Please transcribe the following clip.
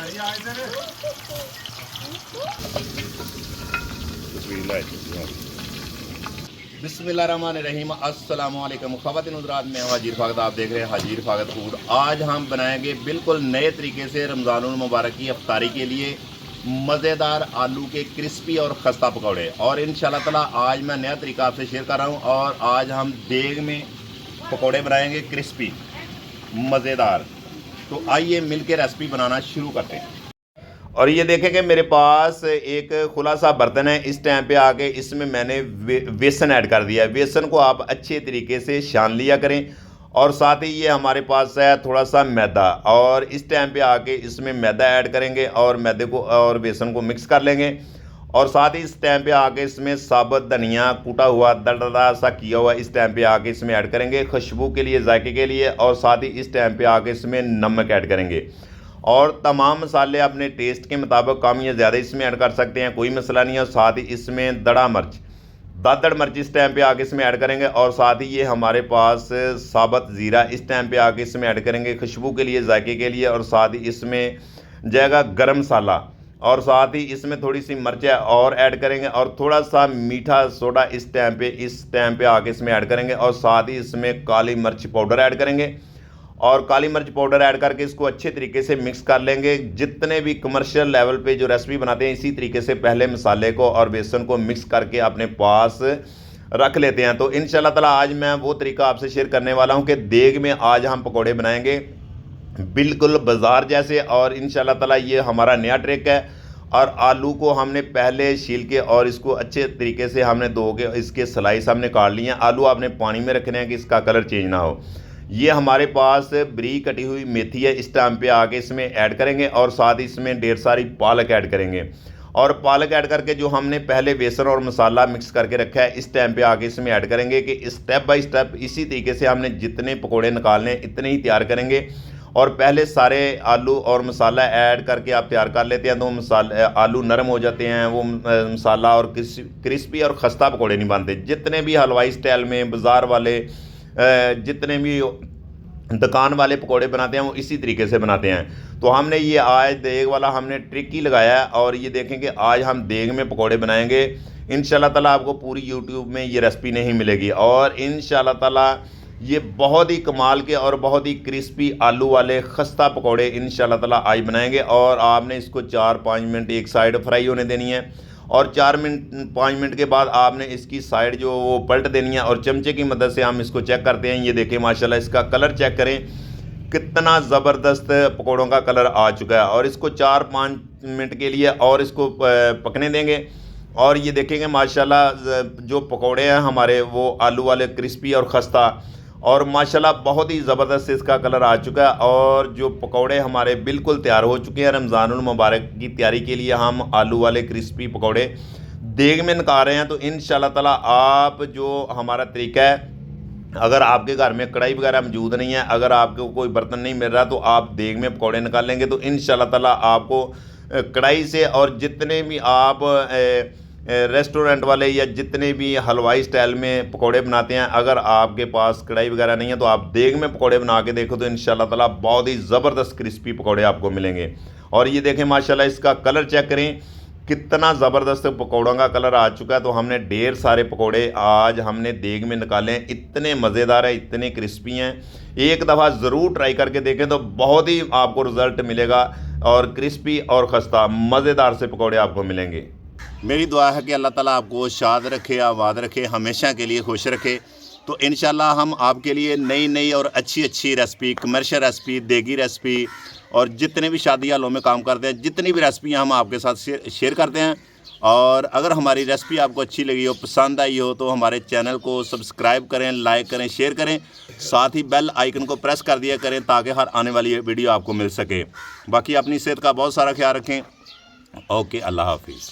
बिस्मिल्लाहिर्रहमानिर्रहीम। अस्सलामुअलैकुम ख़वातीन हज़रात, मैं हूं हाजिर फ़ागत। आप देख रहे हैं हाजिर फ़ागत फूड। आज हम बनाएंगे बिल्कुल नए तरीके से रमज़ानुल मुबारक की अफ्तारी के लिए मज़ेदार आलू के क्रिस्पी और खस्ता पकौड़े। और इंशाल्लाह ताला आज मैं नया तरीका आपसे शेयर कर रहा हूं। और आज हम देग में पकौड़े बनाएंगे क्रिस्पी मज़ेदार। तो आइए मिल के रेसिपी बनाना शुरू करते हैं। और ये देखें कि मेरे पास एक खुला सा बर्तन है। इस टाइम पे आके इसमें मैंने बेसन ऐड कर दिया है। बेसन को आप अच्छे तरीके से छान लिया करें। और साथ ही ये हमारे पास है थोड़ा सा मैदा, और इस टाइम पे आके इसमें मैदा ऐड करेंगे और मैदे को और बेसन को मिक्स कर लेंगे। और साथ ही इस टाइम पे आके इसमें साबुत धनिया कूटा हुआ दरदरा सा किया हुआ इस टाइम पे आके इसमें ऐड करेंगे, खुशबू के लिए, जायके के लिए। और साथ ही इस टाइम पे आके इसमें नमक ऐड करेंगे। और तमाम मसाले अपने टेस्ट के मुताबिक कम या ज़्यादा इसमें ऐड कर सकते हैं, कोई मसला नहीं है। और साथ ही इसमें दड़ा मिर्च, दादड़ मिर्च इस टाइम पे आके इसमें ऐड करेंगे। और साथ ही ये हमारे पास साबुत ज़ीरा इस टाइम पे आके इसमें ऐड करेंगे, खुशबू के लिए, जायके के लिए। और साथ ही इसमें जाएगा गरम मसाला। और साथ ही इसमें थोड़ी सी मिर्चें और ऐड करेंगे। और थोड़ा सा मीठा सोडा इस टाइम पे आके इसमें ऐड करेंगे। और साथ ही इसमें काली मिर्च पाउडर ऐड करेंगे। और काली मिर्च पाउडर ऐड करके इसको अच्छे तरीके से मिक्स कर लेंगे। जितने भी कमर्शियल लेवल पे जो रेसिपी बनाते हैं इसी तरीके से पहले मसाले को और बेसन को मिक्स करके अपने पास रख लेते हैं। तो इंशाल्लाह ताला आज मैं वो तरीका आपसे शेयर करने वाला हूं कि देग में आज हम पकौड़े बनाएंगे बिल्कुल बाजार जैसे। और इंशाल्लाह ताला ये हमारा नया ट्रिक है। और आलू को हमने पहले छील के और इसको अच्छे तरीके से हमने धो के इसके स्लाइस हमने काट लिए हैं। आलू आपने पानी में रखने हैं कि इसका कलर चेंज ना हो। ये हमारे पास बरीक कटी हुई मेथी है, इस टाइम पे आके इसमें ऐड करेंगे। और साथ ही इसमें ढेर सारी पालक ऐड करेंगे। और पालक ऐड करके जो हमने पहले बेसन और मसाला मिक्स करके रखा है इस टाइम पे आके इसमें ऐड करेंगे कि स्टेप बाय स्टेप इसी तरीके से हमने जितने पकोड़े निकालने इतने ही तैयार करेंगे। और पहले सारे आलू और मसाला ऐड करके आप तैयार कर लेते हैं तो मसाले आलू नरम हो जाते हैं, वो मसाला और क्रिस्पी और खस्ता पकोड़े नहीं बनते। जितने भी हलवाई स्टाइल में बाज़ार वाले जितने भी दुकान वाले पकोड़े बनाते हैं वो इसी तरीके से बनाते हैं। तो हमने ये आज देग वाला हमने ट्रिक ही लगाया है। और ये देखें कि आज हम देग में पकोड़े बनाएंगे। इंशाल्लाह ताला आपको पूरी यूट्यूब में ये रेसिपी नहीं मिलेगी। और इंशाल्लाह ताला ये बहुत ही कमाल के और बहुत ही क्रिस्पी आलू वाले खस्ता पकोड़े इंशाल्लाह ताला आज बनाएंगे। और आपने इसको 4-5 मिनट एक साइड फ्राई होने देनी है। और 4-5 मिनट के बाद आपने इसकी साइड जो वो पलट देनी है। और चमचे की मदद से हम इसको चेक करते हैं। ये देखें माशाल्लाह इसका कलर चेक करें, कितना ज़बरदस्त पकौड़ों का कलर आ चुका है। और इसको 4-5 मिनट के लिए और इसको पकने देंगे। और ये देखेंगे माशाल्लाह जो पकौड़े हैं हमारे वो आलू वाले क्रिस्पी और खस्ता, और माशाल्लाह बहुत ही ज़बरदस्त इसका कलर आ चुका है। और जो पकौड़े हमारे बिल्कुल तैयार हो चुके हैं रमज़ानुल मुबारक की तैयारी के लिए। हम आलू वाले क्रिस्पी पकौड़े देग में निकाल रहे हैं। तो इंशाल्लाह ताला आप जो हमारा तरीका है, अगर आपके घर में कढ़ाई वगैरह मौजूद नहीं है, अगर आपको कोई बर्तन नहीं मिल रहा तो आप देग में पकौड़े निकाल लेंगे तो इंशाल्लाह ताला आपको कढ़ाई से, और जितने भी आप रेस्टोरेंट वाले या जितने भी हलवाई स्टाइल में पकोड़े बनाते हैं, अगर आपके पास कढ़ाई वगैरह नहीं है तो आप देग में पकोड़े बना के देखो तो इंशाल्लाह ताला बहुत ही ज़बरदस्त क्रिस्पी पकोड़े आपको मिलेंगे। और ये देखें माशाल्लाह इसका कलर चेक करें, कितना ज़बरदस्त पकौड़ों का कलर आ चुका है। तो हमने ढेर सारे पकोड़े आज हमने देग में निकाले हैं, इतने मज़ेदार है, इतने क्रिस्पी हैं। एक दफ़ा ज़रूर ट्राई करके देखें तो बहुत ही आपको रिज़ल्ट मिलेगा। और क्रिस्पी और खस्ता मज़ेदार से पकौड़े आपको मिलेंगे। मेरी दुआ है कि अल्लाह ताला आपको शाद रखे, आबाद रखे, हमेशा के लिए खुश रखे। तो इंशाल्लाह हम आपके लिए नई नई और अच्छी अच्छी रेसिपी, कमर्शियल रेसिपी, देगी रेसिपी, और जितने भी शादी हालों में काम करते हैं जितनी भी रेसिपियाँ हम आपके साथ शेयर करते हैं। और अगर हमारी रेसिपी आपको अच्छी लगी हो, पसंद आई हो, तो हमारे चैनल को सब्सक्राइब करें, लाइक करें, शेयर करें। साथ ही बेल आइकन को प्रेस कर दिया करें ताकि हर आने वाली वीडियो आपको मिल सके। बाकी अपनी सेहत का बहुत सारा ख्याल रखें। ओके, अल्लाह हाफिज़।